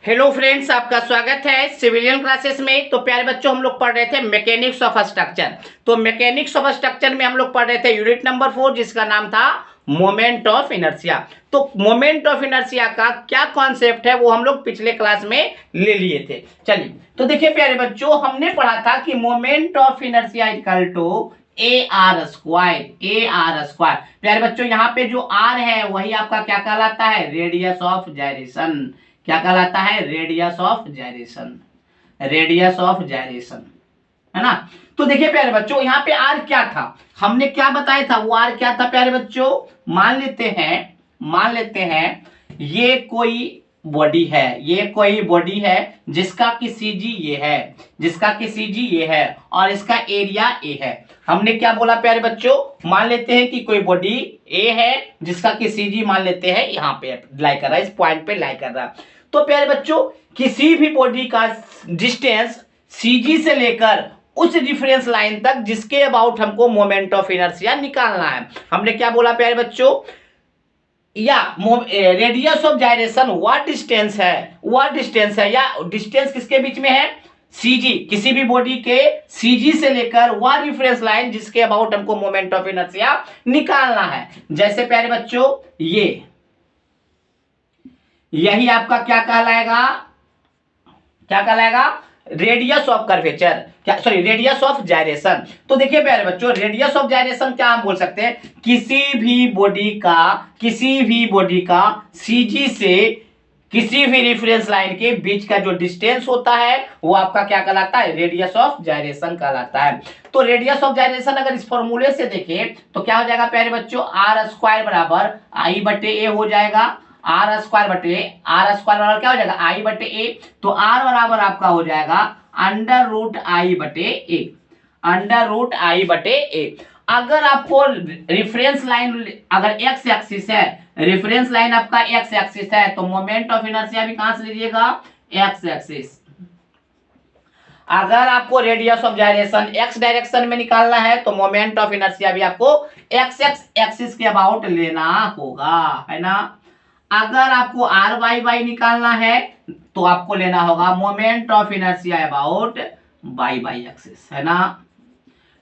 Hello friends, आपका स्वागत है सिविलियन क्लासेस में। तो प्यारे बच्चों, हम लोग पढ़ रहे थे मैकेनिक्स ऑफ स्ट्रक्चर। तो मैकेनिक्स ऑफ स्ट्रक्चर में हम लोग पढ़ रहे थे यूनिट नंबर 4, जिसका नाम था मोमेंट ऑफ इनर्शिया। तो मोमेंट ऑफ इनर्शिया का क्या कॉन्सेप्ट है वो हम लोग पिछले क्लास में ले लिए थे। चलिए, तो देखिए प्यारे बच्चों, हमने पढ़ा था कि moment of inertia equal to A R square. प्यारे बच्चों, यहाँ पे जो आर है वही आपका क्या कहलाता है? Radius of gyration. क्या कहलाता है? Radius of gyration. Radius of gyration, है ना। तो देखिए प्यारे बच्चों, यहाँ पे आर क्या था, हमने क्या बताया था? वो आर क्या था प्यारे बच्चों? मान लेते हैं ये कोई बॉडी है, ये कोई बॉडी है जिसका कि सीजी ये है, जिसका कि सीजी ये है और इसका एरिया ए है। हमने क्या बोला प्यारे बच्चों? मान लेते हैं कि कोई बॉडी ए है जिसका कि सीजी मान लेते हैं यहाँ पे लाई कर रहा है, इस पॉइंट पे लाई कर रहा है। तो प्यारे बच्चों, किसी भी बॉडी का डिस्टेंस सीजी से लेकर उस रिफरेंस लाइन तक जिसके अबाउट हमको मोमेंट ऑफ इनर्शिया निकालना है, हमने क्या बोला प्यारे बच्चों? या रेडियस ऑफ जाइरेशन व्हाट डिस्टेंस है, या डिस्टेंस किसके बीच में है? सीजी, किसी भी बॉडी के सीजी से लेकर वह रेफरेंस लाइन जिसके अबाउट हमको मोमेंट ऑफ इनर्शिया निकालना है। जैसे प्यारे बच्चों, यही आपका क्या कहलाएगा? क्या कहलाएगा? रेडियस ऑफ कर्वेचर, क्या सॉरी रेडियस ऑफ जाइरेशन। तो देखिए प्यारे बच्चों, रेडियस ऑफ जाइरेशन क्या हम बोल सकते हैं? किसी भी बॉडी का सीजी से किसी भी रेफरेंस लाइन के बीच का जो डिस्टेंस होता है वो आपका क्या कहलाता है? रेडियस ऑफ जाइरेशन कहलाता है। तो रेडियस ऑफ जाइरेशन अगर इस फॉर्मूले से देखें तो क्या हो जाएगा प्यारे बच्चों? आर स्क्वायर बराबर आई बटे ए हो जाएगा। आर स्क्वायर बराबर क्या हो जाएगा? आई बटे ए। तो आर बराबर आपका हो जाएगा अंडर रूट आई बटे ए। अगर आपको रेफरेंस लाइन अगर एक्स एक्सिस है, रेफरेंस लाइन आपका एक्स एक्सिस है, तो मोमेंट ऑफ इनर्शिया भी कहां से लीजिएगा? X axis. अगर आपको रेडियस ऑफ जाइरेशन एक्स डायरेक्शन में निकालना है तो मोमेंट ऑफ इनर्शिया भी आपको एक्स एक्सिस के अबाउट लेना होगा, है ना। अगर आपको आर वाई वाई निकालना है तो आपको लेना होगा moment of inertia about Y Y axis, है ना।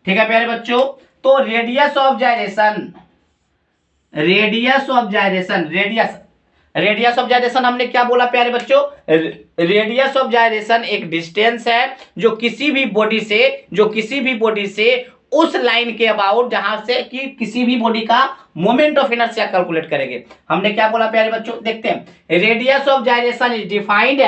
ठीक है प्यारे बच्चों, तो रेडियस ऑफ जाइरेशन हमने क्या बोला प्यारे बच्चों? रेडियस ऑफ जाइरेशन एक डिस्टेंस है जो किसी भी बॉडी से उस लाइन के अबाउट जहां से कि किसी भी बॉडी का मोमेंट ऑफ इनर्शिया कैलकुलेट करेंगे। हमने क्या बोला प्यारे बच्चों? देखते हैं, radius of gyration is defined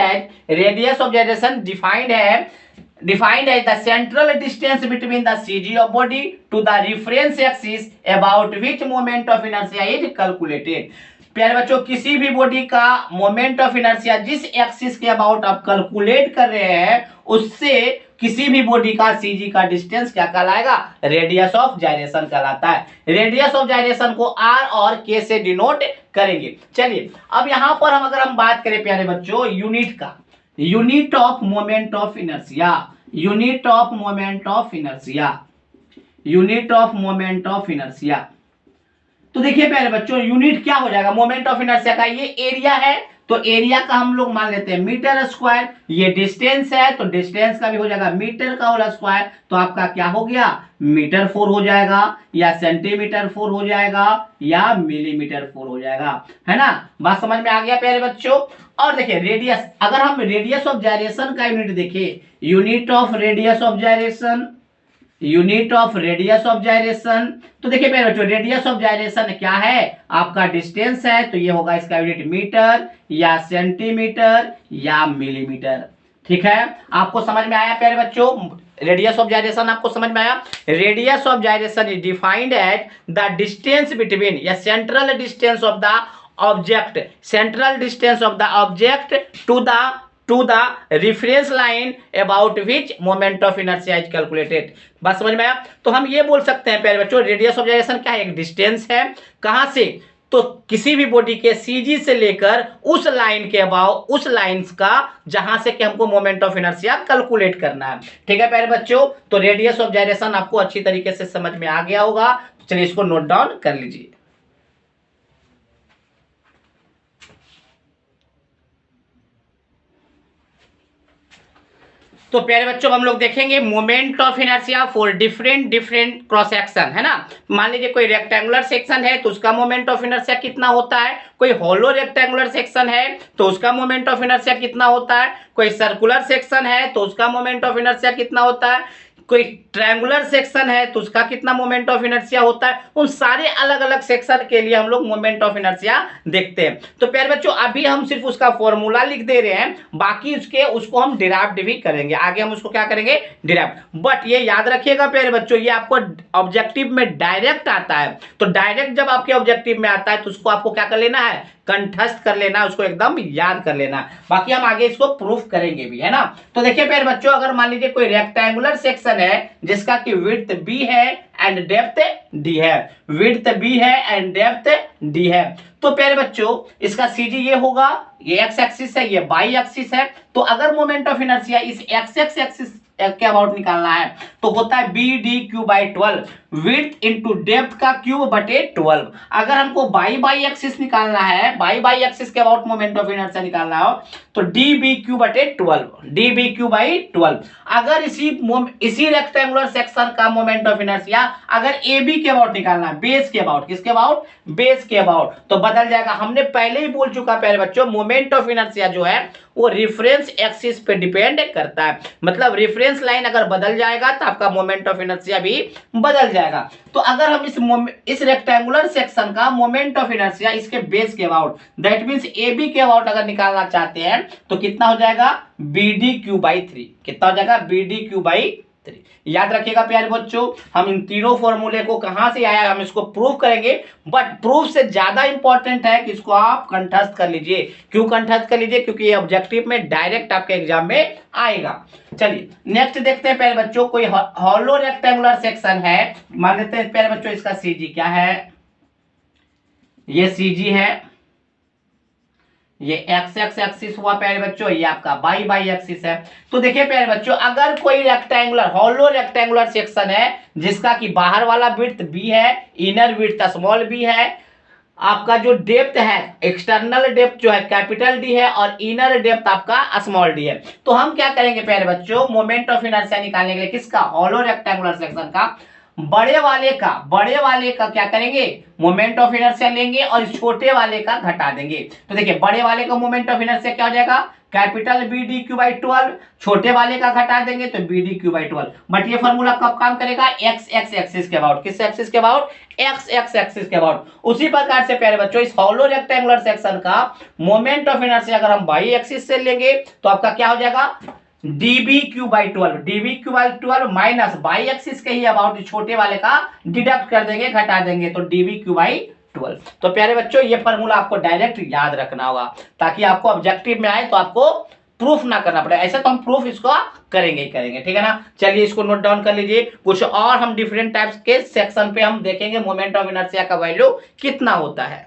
as the central distance between the CG of body to the reference axis about which moment of inertia is calculated। प्यारे बच्चों, किसी भी बॉडी का मोमेंट ऑफ इनर्शिया जिस एक्सिस के अबाउट आप calculate कर रहे हैं उससे किसी भी बॉडी का सीजी का डिस्टेंस क्या कहलाएगा? रेडियस ऑफ जाइरेशन कहलाता है। रेडियस ऑफ जाइरेशन को आर और के से डिनोट करेंगे। चलिए, अब यहां पर अगर हम बात करें प्यारे बच्चों यूनिट का, unit of moment of inertia. तो देखिए प्यारे बच्चों, यूनिट क्या हो जाएगा मोमेंट ऑफ इनर्शिया का? ये एरिया है तो एरिया का हम लोग मान लेते हैं मीटर स्क्वायर। ये डिस्टेंस है तो डिस्टेंस का भी हो जाएगा मीटर का होल स्क्वायर। तो आपका क्या हो गया? मीटर 4 हो जाएगा या सेंटीमीटर 4 हो जाएगा या मिलीमीटर 4 हो जाएगा, है ना। बात समझ में आ गया प्यारे बच्चों? और देखिए रेडियस, अगर हम रेडियस ऑफ जाइरेशन का यूनिट देखें, यूनिट ऑफ रेडियस ऑफ जाइरेशन, तो देखिए मेरे बच्चों, रेडियस ऑफ जाइरेशन क्या है? आपका डिस्टेंस है तो ये होगा इसका यूनिट मीटर या सेंटीमीटर या मिलीमीटर। ठीक है, आपको समझ में आया प्यारे बच्चों? रेडियस ऑफ जाइरेशन आपको समझ में आया? Radius of gyration is defined as the distance between या central distance of the object to the reference line about which moment of inertia is calculated। बात समझ में आया? तो हम ये बोल सकते हैं प्यारे बच्चों, रेडियस ऑफ जाइरेशन क्या है? एक डिस्टेंस है। कहां से? तो किसी भी बॉडी के सीजी से लेकर उस लाइन के अबाउट, उस लाइंस का जहां से कि हमको मोमेंट ऑफ इनर्शिया कैलकुलेट करना है। ठीक है प्यारे बच्चों, तो रेडियस ऑफ जाइरेशन आपको अच्छी तरीके से समझ में आ गया होगा। चलिए इसको नोट डाउन कर लीजिए। तो प्यारे बच्चों हम लोग देखेंगे moment of inertia for different different cross section, है ना। मान लीजिए कोई रेक्टेंगुलर सेक्शन है तो उसका मोमेंट ऑफ इनर्शिया कितना होता है, कोई हॉलो रेक्टेंगुलर सेक्शन है तो उसका मोमेंट ऑफ इनर्शिया कितना होता है, कोई सर्कुलर सेक्शन है तो उसका मोमेंट ऑफ इनर्शिया कितना होता है, कोई ट्रायंगुलर सेक्शन है तो उसका कितना मोमेंट ऑफ इनर्शिया होता है। उन सारे अलग अलग सेक्शन के लिए हम लोग मोमेंट ऑफ इनर्शिया देखते हैं। तो प्यारे बच्चों अभी हम सिर्फ उसका फॉर्मूला लिख दे रहे हैं, बाकी उसको हम डिराइव्ड भी करेंगे, आगे हम उसको क्या करेंगे, डिराइव्ड। बट ये याद रखिएगा प्यारे बच्चों, ये आपको ऑब्जेक्टिव में डायरेक्ट आता है, तो डायरेक्ट जब आपके ऑब्जेक्टिव में आता है तो उसको आपको क्या कर लेना है, कंठस्थ कर लेना, उसको एकदम याद कर लेना। बाकी हम आगे इसको प्रूफ करेंगे भी, है ना। तो देखिए प्यारे बच्चों, अगर मान लीजिए कोई रेक्टेंगुलर सेक्शन है जिसका कि विड्थ बी है एंड डेप्थ डी है, विड्थ बी है एंड डेप्थ डी है, तो प्यारे बच्चों इसका सीजी ये होगा, ये एक्स एक्सिस है, ये वाई एक्सिस है। तो अगर मोमेंट ऑफ इनर्शिया इस एक्स एक्सिस के अबाउट निकालना है तो होता है B D cube by 12, width into depth का क्यूब बटे 12। अगर हमको बाई एक्सिस निकालना है, बाई एक्सिस के अबाउट मोमेंट ऑफ इनर्शिया निकालना हो तो डी बी क्यू बटे 12, डी बी क्यू बाई 12। अगर इसी रेक्टेंगुलर सेक्शन का मोमेंट ऑफ इनर्शिया अगर ए बी के अबाउट निकालना है, बेस के अबाउट, किसके अबाउट, बेस के अबाउट, तो बदल जाएगा। हमने पहले ही बोल चुका प्यारे बच्चों, मोमेंट ऑफ इनर्शिया जो है वो रेफरेंस एक्सिस पे डिपेंड करता है, मतलब रेफरेंस लाइन अगर बदल जाएगा तो आपका मोमेंट ऑफ इनर्शिया भी बदल जाएगा। तो अगर हम इस रेक्टेंगुलर सेक्शन का मोमेंट ऑफ इनर्शिया इसके बेस के about, that means A B के अबाउट अगर निकालना चाहते हैं तो कितना हो जाएगा, बी डी क्यू बाई 3, कितना हो जाएगा, बी डी क्यू बाई 3। याद रखिएगा प्यारे बच्चों, हम इन तीनों फॉर्मूले को कहां से आया हम इसको प्रूव करेंगे, बट प्रूफ से ज्यादा इंपॉर्टेंट है कि इसको आप कंठस्थ कर लीजिए। क्यों कंठस्थ कर लीजिए, क्योंकि ये ऑब्जेक्टिव में डायरेक्ट आपके एग्जाम में आएगा। चलिए नेक्स्ट देखते हैं प्यारे बच्चों, कोई हॉलो रेक्टेंगुलर सेक्शन है, मान लेते हैं प्यारे बच्चों इसका सीजी क्या है, ये सीजी है, ये एक्स एक्स एक्सिस हुआ प्यारे बच्चों, ये आपका बाई एक्सिस है। तो देखिए प्यारे बच्चों, अगर कोई रेक्टेंगुलर हॉलो रेक्टेंगुलर सेक्शन है जिसका कि बाहर वाला विड्थ बी है, इनर विड्थ स्मॉल बी है, आपका जो डेप्थ है एक्सटर्नल डेप्थ जो है कैपिटल डी है और इनर डेप्थ आपका स्मॉल डी है, तो हम क्या करेंगे प्यारे बच्चों, मोमेंट ऑफ इनर्शिया निकालने के लिए किसका, हॉलो रेक्टेंगुलर सेक्शन का, बड़े वाले का क्या करेंगे, मोमेंट ऑफ इनर्शिया लेंगे और छोटे वाले का घटा देंगे। तो देखिए बड़े वाले का मोमेंट ऑफ इनर्शिया क्या हो जाएगा, capital B D cube by 12, छोटे वाले का घटा देंगे तो B D cube by 12। But ये फॉर्मूला कब काम करेगा, एक्स एक्स एक्सिस के अबाउट, किस एक्सिस के अबाउट, एक्स एक्स एक्सिस के अबाउट। उसी प्रकार से प्यारे बच्चों इस हॉलो रेक्टेंगुलर सेक्शन का मोमेंट ऑफ इनर्शिया अगर हम बाई एक्सिस से लेंगे तो आपका क्या हो जाएगा, dB Q by 12, dB Q by 12 minus by axis के ही अबाउट छोटे वाले का डिडक्ट कर देंगे, घटा देंगे तो डीबी क्यू बाई 12। तो प्यारे बच्चों ये फॉर्मूला आपको डायरेक्ट याद रखना होगा ताकि आपको ऑब्जेक्टिव में आए तो आपको प्रूफ ना करना पड़े, ऐसे तो हम प्रूफ इसको करेंगे ही करेंगे, ठीक है ना। चलिए इसको नोट डाउन कर लीजिए, कुछ और हम डिफरेंट टाइप्स के सेक्शन पे हम देखेंगे मोमेंट ऑफ इनर्शिया का वैल्यू कितना होता है।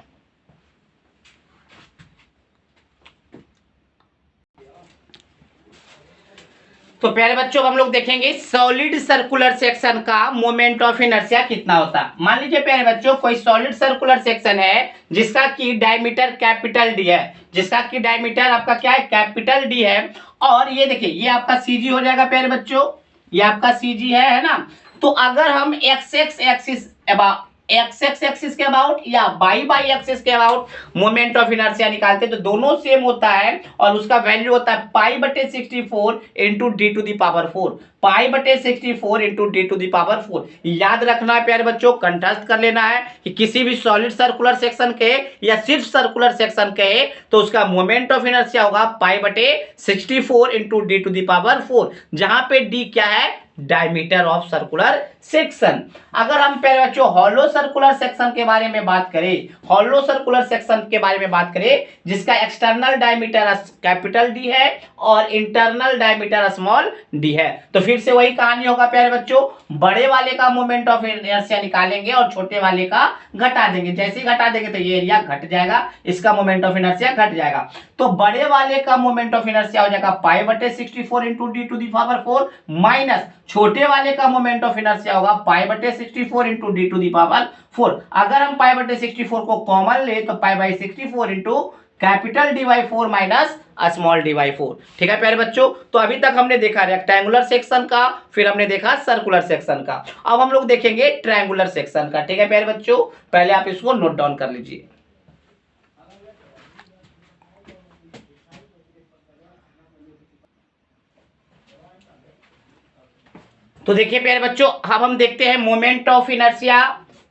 तो प्यारे बच्चों हम लोग देखेंगे सॉलिड सर्कुलर सेक्शन का मोमेंट ऑफ इनर्शिया कितना होता है। मान लीजिए प्यारे बच्चों कोई सॉलिड सर्कुलर सेक्शन है जिसका की डायमीटर कैपिटल डी है, जिसका की डायमीटर आपका क्या है, कैपिटल डी है, और ये देखिए ये आपका सीजी हो जाएगा प्यारे बच्चों, ये आपका सीजी है ना। तो अगर हम x X axis x X axis के अबाउट या बाई एक्सिस के अबाउट मोमेंट ऑफ इनर्शिया निकालते हैं तो दोनों सेम होता है और उसका वैल्यू होता है पाई बटे 64 into D to the power 4, pi बटे 64 into D to the power 4। याद रखना है प्यारे बच्चों, कंठस्थ कर लेना है कि किसी भी सॉलिड सर्कुलर सेक्शन के या सिर्फ सर्कुलर सेक्शन के तो उसका मोमेंट ऑफ इनर्शिया होगा पाई बटे 64 into D to the power 4, जहां पे डी क्या है, डायमीटर ऑफ सर्कुलर सेक्शन। अगर हम प्यारे बच्चों हॉलो सर्कुलर सेक्शन के बारे में बात करें, हॉलो सर्कुलर सेक्शन के बारे में बात करें जिसका एक्सटर्नल डायमीटर कैपिटल डी है और इंटरनल डायमीटर स्मॉल डी है, तो फिर से वही कहानी होगा प्यारे बच्चों, बड़े वाले का मोमेंट ऑफ इनर्शिया निकालेंगे और छोटे वाले का घटा देंगे, जैसे ही घटा देंगे तो ये एरिया घट जाएगा, इसका मोमेंट ऑफ इनर्शिया घट जाएगा। तो बड़े वाले का मोमेंट ऑफ इनर्शिया हो जाएगा पाई बटे 64 into D to the power 4 minus छोटे वाले का मोमेंट ऑफ इनर्शिया होगा पाई बटे 64 into D to the power 4। अगर हम पाई बटे 64 को कॉमन ले तो pi by 64 into capital D by four minus small D by four. ठीक है प्यारे बच्चों, तो अभी तक हमने देखा रेक्टेंगुलर सेक्शन का, फिर हमने देखा सर्कुलर सेक्शन का, अब हम लोग देखेंगे ट्रायंगुलर सेक्शन का। ठीक है प्यारे बच्चों, पहले आप इसको नोट डाउन कर लीजिए। तो देखिए प्यारे बच्चों, अब हम देखते हैं मोमेंट ऑफ इनर्शिया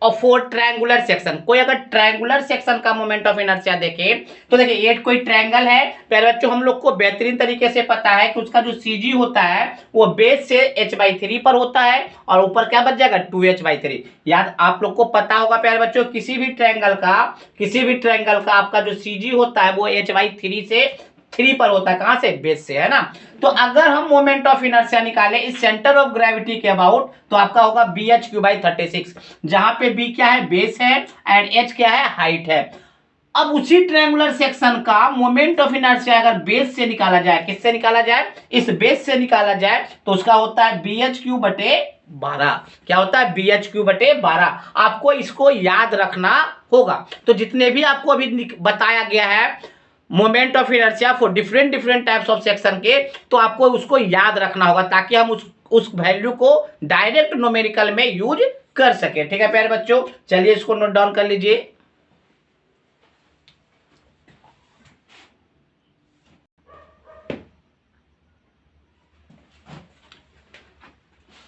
और फॉर ट्रायंगुलर सेक्शन। कोई अगर ट्रायंगुलर सेक्शन का मोमेंट ऑफ इनर्शिया देखे तो देखिए ये कोई ट्रायंगल है प्यारे बच्चों, हम लोग को बेहतरीन तरीके से पता है कि उसका जो सीजी होता है वो बेस से h/3 पर होता है और ऊपर क्या बच जाएगा 2h/3। याद आप लोग को पता होगा प्यारे बच्चों, किसी भी ट्रायंगल का आपका जो सीजी होता है वो h/3 से 3 पर होता है, कहां से, बेस से, है ना। तो अगर हम मोमेंट ऑफ इनर्शिया निकाले इस सेंटर ऑफ ग्रेविटी के अबाउट तो आपका होगा bh/36, जहां पे b क्या है, बेस है, एंड h क्या है, हाइट है। अब उसी ट्रायंगुलर सेक्शन का मोमेंट ऑफ इनर्शिया अगर बेस से निकाला जाए, किससे निकाला जाए, इस बेस से निकाला जाए, तो उसका होता है bh3/12। क्या होता है, bh3/12। आपको इसको याद रखना होगा। तो जितने भी आपको अभी बताया गया है moment of inertia for different types of section के, तो आपको उसको याद रखना होगा ताकि हम उस वैल्यू को डायरेक्ट न्यूमेरिकल में यूज कर सके। ठीक है प्यारे बच्चों, चलिए इसको नोट डाउन कर लीजिए।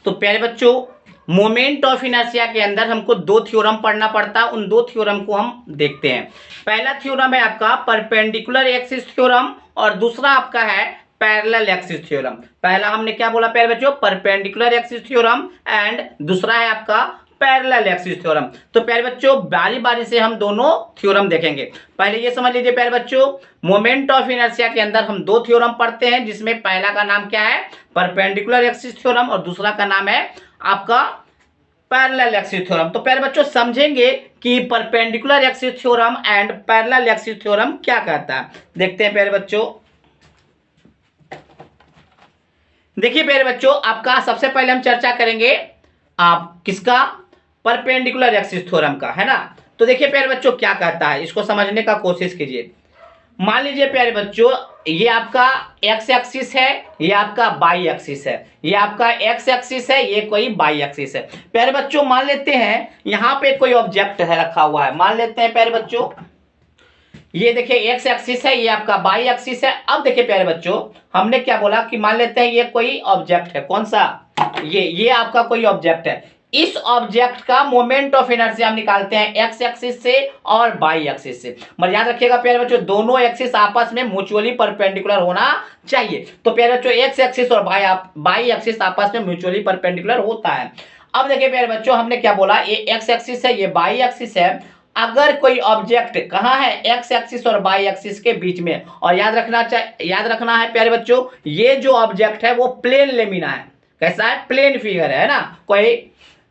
तो प्यारे बच्चों, मोमेंट ऑफ इनर्शिया के अंदर हमको दो थ्योरम पढ़ना पड़ता है, उन दो थ्योरम को हम देखते हैं। पहला थ्योरम है आपका परपेंडिकुलर एक्सिस थ्योरम और दूसरा आपका है पैरेलल एक्सिस थ्योरम। पहला हमने क्या बोला प्यारे बच्चों, परपेंडिकुलर एक्सिस थ्योरम, एंड दूसरा है आपका पैरेलल एक्सिस थ्योरम। तो प्यारे बच्चों बारी बारी से हम दोनों थ्योरम देखेंगे। पहले ये समझ लीजिए प्यारे बच्चों, मोमेंट ऑफ इनर्शिया के अंदर हम दो थ्योरम पढ़ते हैं, जिसमें पहला का नाम क्या है, परपेंडिकुलर एक्सिस थ्योरम, और दूसरा का नाम है आपका पैरेलल एक्सिस थ्योरम। तो प्यारे बच्चों समझेंगे कि perpendicular axis theorem and parallel axis theorem क्या कहता है। देखते हैं प्यारे बच्चों। देखिए प्यारे बच्चों, आपका सबसे पहले हम चर्चा करेंगे आप किसका, परपेंडिकुलर एक्सिस थ्योरम का, है ना। तो देखिए प्यारे बच्चों क्या कहता है, इसको समझने का कोशिश कीजिए। मान लीजिए प्यारे बच्चों, ये आपका एक्स एक्सिस है, ये आपका बाई एक्सिस है, ये आपका एक्स एक्सिस है, ये कोई बाई एक्सिस है। प्यारे बच्चों मान लेते हैं यहाँ पे कोई ऑब्जेक्ट है रखा हुआ है, मान लेते हैं प्यारे बच्चों ये देखिए एक्स एक्सिस है, ये आपका बाई एक्सिस है। अब देखिए प्यारे बच्चों, हमने क्या बोला कि मान लेते हैं ये कोई ऑब्जेक्ट है, कौन सा, ये आपका कोई ऑब्जेक्ट है। इस ऑब्जेक्ट का मोमेंट ऑफ इनर्शिया हम निकालते हैं एक्स एक्सिस से और बाई एक्सिस से। मगर याद रखिएगा प्यारे बच्चों, दोनों एक्सिस आपस में म्यूचुअली परपेंडिकुलर होना चाहिए। तो प्यारे बच्चों एक्स एक्सिस और बाई एक्सिस आपस में म्यूचुअली परपेंडिकुलर होता है। अब देखिए प्यारे बच्चों, हमने क्या बोला, ये एक्स एक्सिस है, ये बाई एक्सिस है। अगर कोई ऑब्जेक्ट कहाँ है, एक्स एक्सिस और बाई एक्सिस के बीच में, और याद रखना है प्यारे बच्चों, ये जो ऑब्जेक्ट है वो प्लेन लेमिना है। कैसा है, प्लेन फिगर है ना कोई।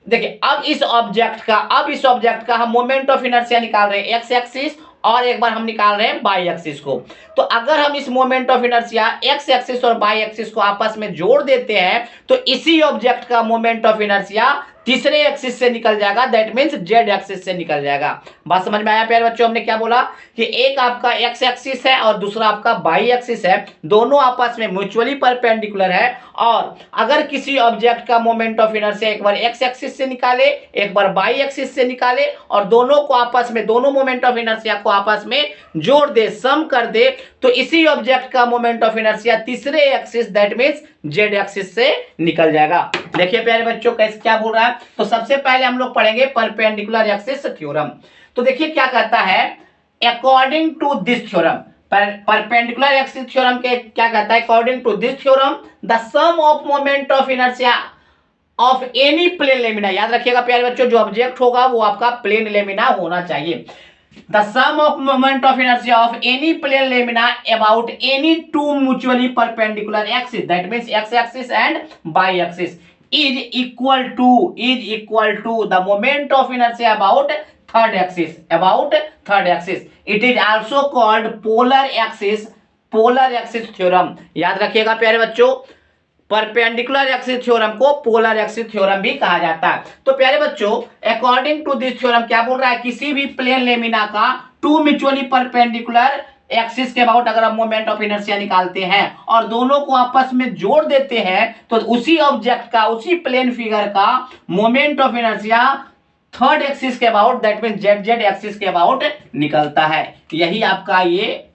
देखिए अब इस ऑब्जेक्ट का हम मोमेंट ऑफ इनर्शिया निकाल रहे हैं एक्स एक्सिस, और एक बार हम निकाल रहे हैं बाई एक्सिस को। तो अगर हम इस moment of inertia x axis और बाई एक्सिस को आपस में जोड़ देते हैं तो इसी ऑब्जेक्ट का मोमेंट ऑफ इनर्शिया तीसरे एक्सिस से निकल जाएगा, दैट मींस जेड एक्सिस से निकल जाएगा। बात समझ में आया प्यारे बच्चों, हमने क्या बोला कि एक आपका एक्स एक्सिस है और दूसरा आपका बाई एक्सिस है, दोनों आपस में म्यूचुअली परपेंडिकुलर है। और अगर किसी ऑब्जेक्ट का मोमेंट ऑफ इनर्शिया एक बार एक्स एक्सिस से निकाले, एक बार बाई एक्सिस से निकाले, और दोनों को आपस में, दोनों मोमेंट ऑफ इनर्शिया को आपस में जोड़ दे, सम कर दे, तो इसी ऑब्जेक्ट का मोमेंट ऑफ इनर्शिया तीसरे axis that means Z axis से निकल जाएगा। देखिए प्यारे बच्चों कैसे क्या बोल रहा है। तो सबसे पहले हम लोग पढ़ेंगे परपेंडिकुलर एक्सिस थ्योरम। तो देखिए क्या कहता है, according to this theorem, perpendicular axis theorem के क्या कहता है, according to this theorem the sum of moment of inertia of any plane lamina. याद रखिएगा प्यारे बच्चों, जो ऑब्जेक्ट होगा वो आपका प्लेन लेमिना होना चाहिए। The sum of moment of inertia of any plane lamina about any two mutually perpendicular axis, that means x axis and y axis, is equal to the moment of inertia about third axis. It is also called polar axis theorem. याद रखिएगा प्यारे बच्चों, perpendicular axis theorem को polar axis theorem भी कहा जाता है। तो प्यारे बच्चों अकॉर्डिंग टू दिस थ्योरम क्या बोल रहा है, किसी भी प्लेन लेमिना का टू म्यूचुअली परपेंडिकुलर एक्सिस के अबाउट अगर हम मोमेंट ऑफ इनर्शिया निकालते हैं और दोनों को आपस में जोड़ देते हैं तो उसी ऑब्जेक्ट का, उसी प्लेन फिगर का moment of inertia third axis के about, that mean Z Z axis के अबाउट निकलता है। यही आपका ये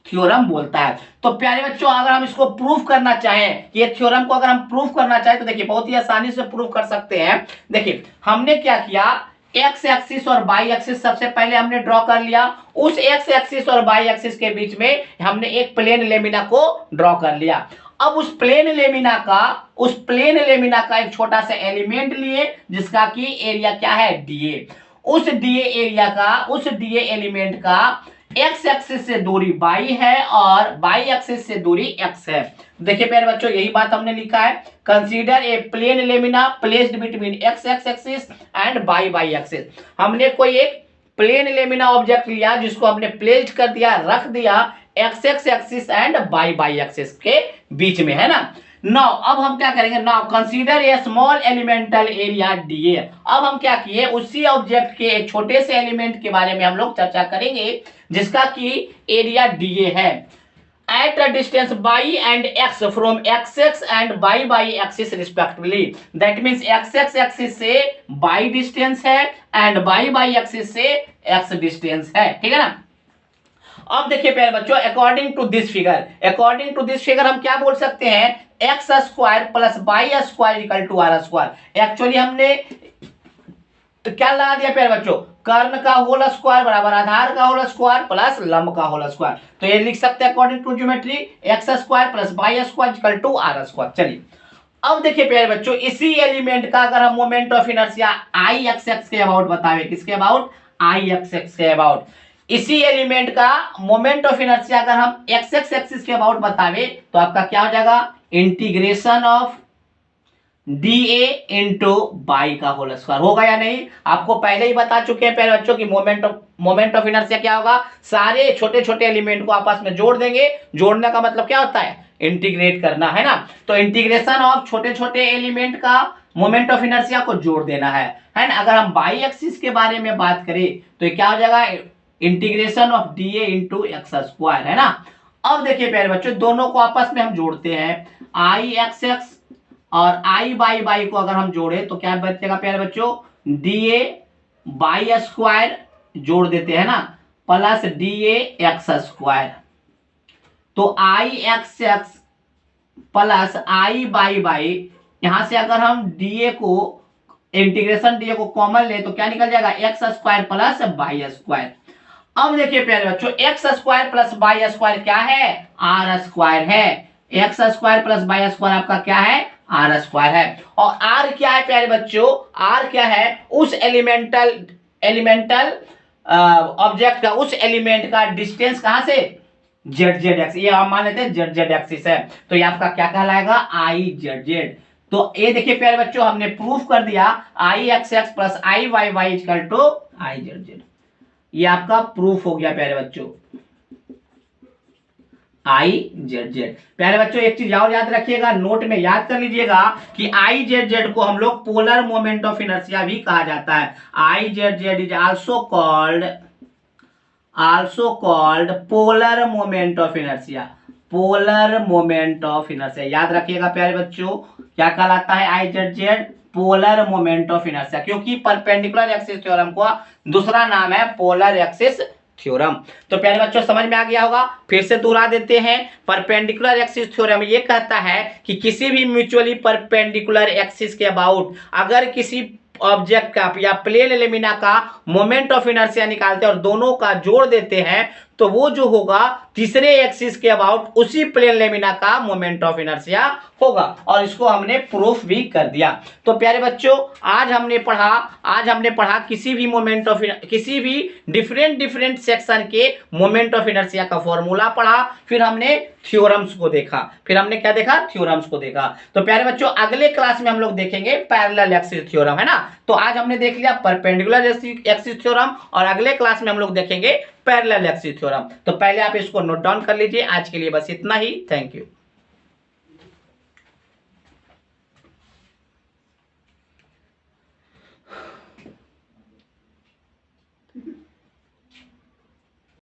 थ्योरम बोलता है। तो प्यारे बच्चों, अगर हम इसको प्रूफ करना चाहें, ये थ्योरम को अगर हम प्रूफ करना चाहें तो देखिए बहुत ही आसानी से प्रूफ कर सकते हैं। देखिए हमने क्या किया, एक्स एक्सिस और वाई एक्सिस सबसे पहले हमने ड्रॉ कर लिया। उस एक्स एक्सिस और वाई एक्सिस के बीच में हमने एक प्लेन लेमिना को ड्रॉ कर लिया। अब उस प्लेन लेमिना का एक छोटा सा एलिमेंट लिए जिसका कि एरिया क्या है, डीए। उस डीए एलिमेंट का एक्स एक्सिस से दूरी बाई है और बाई एक्सिस से दूरी एक्स है। देखिए प्यारे बच्चों, यही बात हमने लिखा है, consider a plane lamina placed between X X axis and Y Y axis. हमने कोई एक प्लेन लेमिना ऑब्जेक्ट लिया जिसको हमने प्लेस्ड कर दिया, रख दिया x X axis and Y Y axis के बीच में, है ना। नाउ अब हम क्या करेंगे, now consider a small elemental area DA. अब हम क्या किए, उसी ऑब्जेक्ट के एक छोटे से एलिमेंट के बारे में हम लोग चर्चा करेंगे जिसका कि एरिया डीए है at a distance y and x from x-axis and y axis respectively। that means x-axis axis से y distance है and y axis से x distance है, ठीक है ना। अब देखिए प्यारे बच्चों, अकॉर्डिंग टू दिस फिगर हम क्या बोल सकते हैं, X square plus Y square equal to R square. Actually हमने तो क्या लगा दिया प्यारे बच्चों, कर्ण का होल स्क्वायर बराबर आधार का होल स्क्वायर प्लस लंब का होल स्क्वायर। तो ये लिख सकते हैं according to geometry, X square plus Y square equal to R square. चलिए अब देखिए प्यारे बच्चों, इसी एलिमेंट का अगर हम moment of inertia I X x के अबाउट बतावे, किसके अबाउट, आई एक्स एक्स के अबाउट, इसी एलिमेंट का मोमेंट ऑफ इनर्शिया अगर हम एक्स एक्स एक्सिस के अबाउट बतावे तो आपका क्या हो जाएगा, integration of DA into by का होल स्क्वायर होगा या नहीं। आपको पहले ही बता चुके हैं प्यारे बच्चों की मोमेंट ऑफ इनर्शिया क्या होगा, सारे छोटे छोटे एलिमेंट को आपस में जोड़ देंगे। जोड़ने का मतलब क्या होता है, इंटीग्रेट करना, है ना। तो इंटीग्रेशन ऑफ छोटे छोटे एलिमेंट का मोमेंट ऑफ इनर्शिया को जोड़ देना है ना। अगर हम बाई एक्सिस के बारे में बात करें तो क्या हो जाएगा, integration of DA into x square, है ना। अब देखिए प्यारे बच्चों, दोनों को आपस में हम जोड़ते हैं, आई एक्स एक्स और आई बाई बाई को अगर हम जोड़े तो क्या बचेगा प्यारे बच्चों, डीए बाई स्क्वायर जोड़ देते हैं ना, प्लस डीए एक्स स्क्वायर। तो I X X plus I Y Y, यहां से अगर हम डीए को इंटीग्रेशन डीए को कॉमन ले तो क्या निकल जाएगा, x square plus by square. अब देखिए प्यारे बच्चों, x square plus by square क्या है, आर स्क्वायर है। X square plus by square आपका क्या है, आर स्क्वायर है। और आर क्या है प्यारे बच्चों, आर क्या है, उस एलिमेंटल ऑब्जेक्ट का, उस एलिमेंट का डिस्टेंस कहां से, जेड जेड एक्सिस, ये हम मान लेते हैं जेड जेड एक्सिस है, तो ये आपका क्या कहलाएगा, आई जेड जेड। तो ये देखिए प्यारे बच्चों, हमने प्रूफ कर दिया I X X plus I Y Y equal to I Z Z. ये आपका प्रूफ हो गया प्यारे बच्चों, आई जेड जेड। प्यारे बच्चों एक चीज और याद रखिएगा, नोट में याद कर लीजिएगा कि आई जेड जेड को हम लोग पोलर मोमेंट ऑफ इनर्शिया भी कहा जाता है। आई Z Z is also called polar moment of inertia, polar moment of inertia. याद रखिएगा प्यारे बच्चों, क्या कहलाता है आई Z Z, polar moment of inertia, क्योंकि परपेंडिकुलर एक्सिस थ्योरम का दूसरा नाम है पोलर एक्सिस थ्योरम। तो प्यारे बच्चों समझ में आ गया होगा, फिर से दोहरा देते हैं। परपेंडिकुलर एक्सिस थ्योरम ये कहता है कि किसी भी म्यूचुअली परपेंडिकुलर एक्सिस के अबाउट अगर किसी ऑब्जेक्ट का या प्लेन लेमिना का मोमेंट ऑफ इनर्शिया निकालते हैं और दोनों का जोड़ देते हैं तो वो जो होगा तीसरे एक्सिस के अबाउट उसी प्लेन लेमिना का मोमेंट ऑफ इनर्शिया होगा, और इसको हमने प्रूफ भी कर दिया। तो प्यारे बच्चों आज हमने पढ़ा किसी भी डिफरेंट सेक्शन के मोमेंट ऑफ इनर्शिया का फॉर्मूला पढ़ा, फिर हमने थ्योरम्स को देखा, थ्योरम्स को देखा। तो प्यारे बच्चों अगले क्लास में हम लोग देखेंगे पैरेलल एक्सिस थ्योरम, है ना। तो आज हमने देख लिया परपेंडिकुलर एक्सिस थ्योरम और अगले क्लास में हम लोग देखेंगे पैरेलल एक्सिस थ्योरम। तो पहले आप इसको नोट डाउन कर लीजिए। आज के लिए बस इतना ही, थैंक यू।